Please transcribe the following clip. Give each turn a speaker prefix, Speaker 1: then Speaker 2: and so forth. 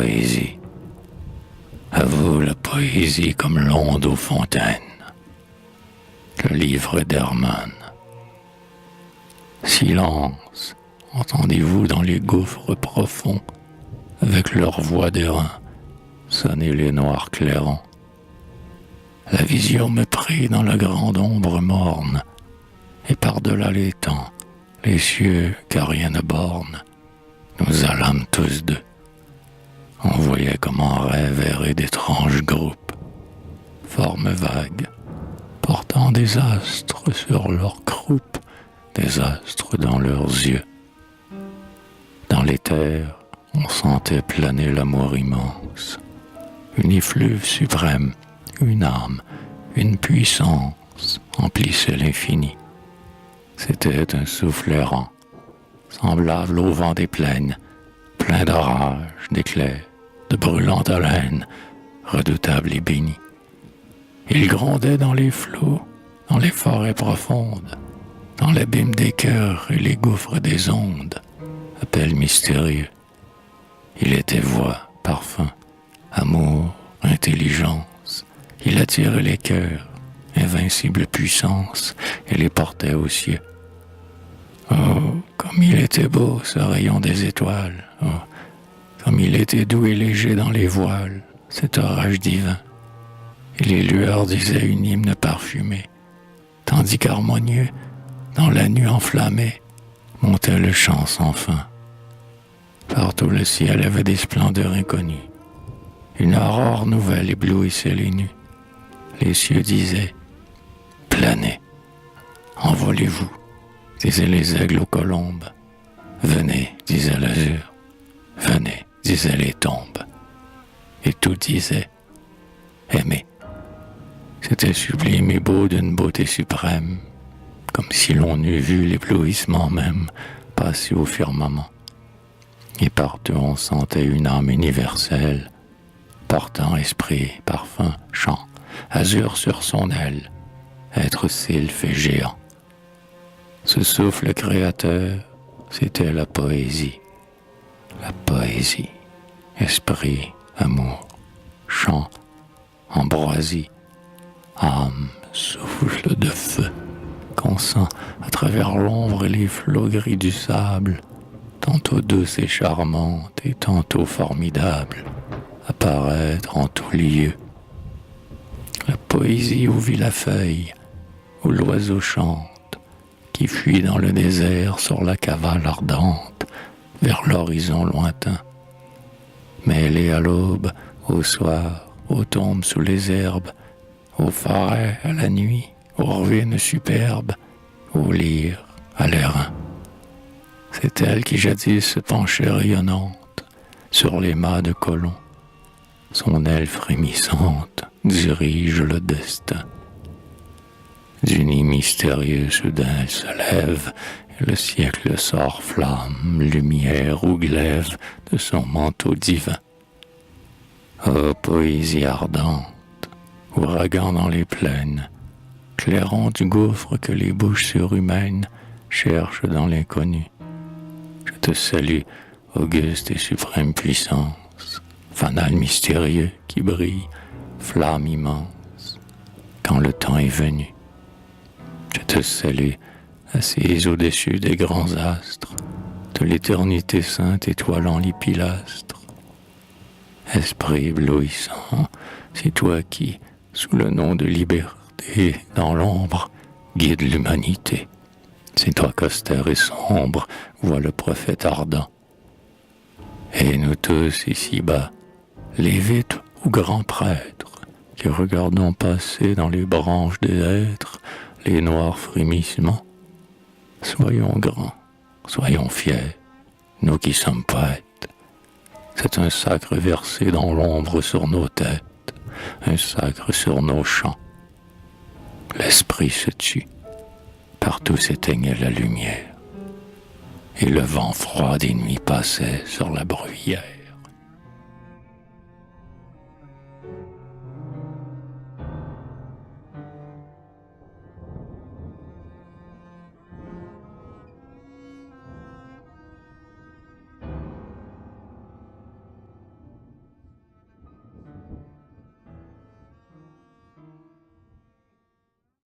Speaker 1: poésie. À vous la poésie comme l'onde aux fontaines. Le livre d'Hermann. Silence, entendez-vous dans les gouffres profonds, avec leur voix d'airain, sonner les noirs clairons. La vision me prit dans la grande ombre morne, et par-delà les temps, les cieux qu'à rien ne borne, nous allâmes tous deux. On voyait comme en rêve errer d'étranges groupes, formes vagues, portant des astres sur leurs croupes, des astres dans leurs yeux. Dans l'éther, on sentait planer l'amour immense, une effluve suprême, une âme, une puissance emplissait l'infini. C'était un souffle errant, semblable au vent des plaines, plein d'orages, d'éclairs, de brûlante haleine, redoutable et béni. Il grondait dans les flots, dans les forêts profondes, dans l'abîme des cœurs et les gouffres des ondes, appel mystérieux. Il était voix, parfum, amour, intelligence. Il attirait les cœurs, invincible puissance, et les portait aux cieux. Oh, comme il était beau ce rayon des étoiles! Oh, comme il était doux et léger dans les voiles, cet orage divin! Et les lueurs disaient une hymne parfumée, tandis qu'harmonieux, dans la nuit enflammée, montait le chant sans fin. Partout le ciel avait des splendeurs inconnues. Une aurore nouvelle éblouissait les nues. Les cieux disaient « Planez, envolez-vous », disaient les aigles aux colombes. « Venez », disait l'azur. « Venez », disaient les tombes. Et tout disait « Aimez ». C'était sublime et beau d'une beauté suprême, comme si l'on eût vu l'éblouissement même passer au firmament. Et partout on sentait une âme universelle, portant esprit, parfum, chant, azur sur son aile, être sylphe et géant. Ce souffle créateur, c'était la poésie. La poésie, esprit, amour, chant, ambroisie, âme, souffle de feu, qu'on sent à travers l'ombre et les flots gris du sable, tantôt douce et charmante et tantôt formidable, apparaître en tout lieu. La poésie où vit la feuille, où l'oiseau chante, qui fuit dans le désert sur la cavale ardente, vers l'horizon lointain. Mêlée à l'aube, au soir, aux tombes sous les herbes, aux forêts à la nuit, aux ruines superbes, aux lyres à l'airain. C'est elle qui jadis se penchait rayonnante sur les mâts de colons. Son aile frémissante dirige le destin. Du nid mystérieux soudain elle se lève, et le siècle sort flamme, lumière ou glaive de son manteau divin. Ô poésie ardente, ouragan dans les plaines, clairon du gouffre que les bouches surhumaines cherchent dans l'inconnu. Je te salue, auguste et suprême puissance, fanal mystérieux qui brille, flamme immense, quand le temps est venu. Je te salue, assise au-dessus des grands astres, de l'éternité sainte étoilant les pilastres. Esprit éblouissant, c'est toi qui, sous le nom de liberté, dans l'ombre, guide l'humanité. C'est toi qu'austère et sombre voit le prophète ardent. Et nous tous ici-bas, lévites ou grands prêtres, qui regardons passer dans les branches des êtres les noirs frémissements, soyons grands, soyons fiers, nous qui sommes poètes. C'est un sacre versé dans l'ombre sur nos têtes, un sacre sur nos chants. L'esprit se tut, partout s'éteignait la lumière, et le vent froid des nuits passait sur la bruyère.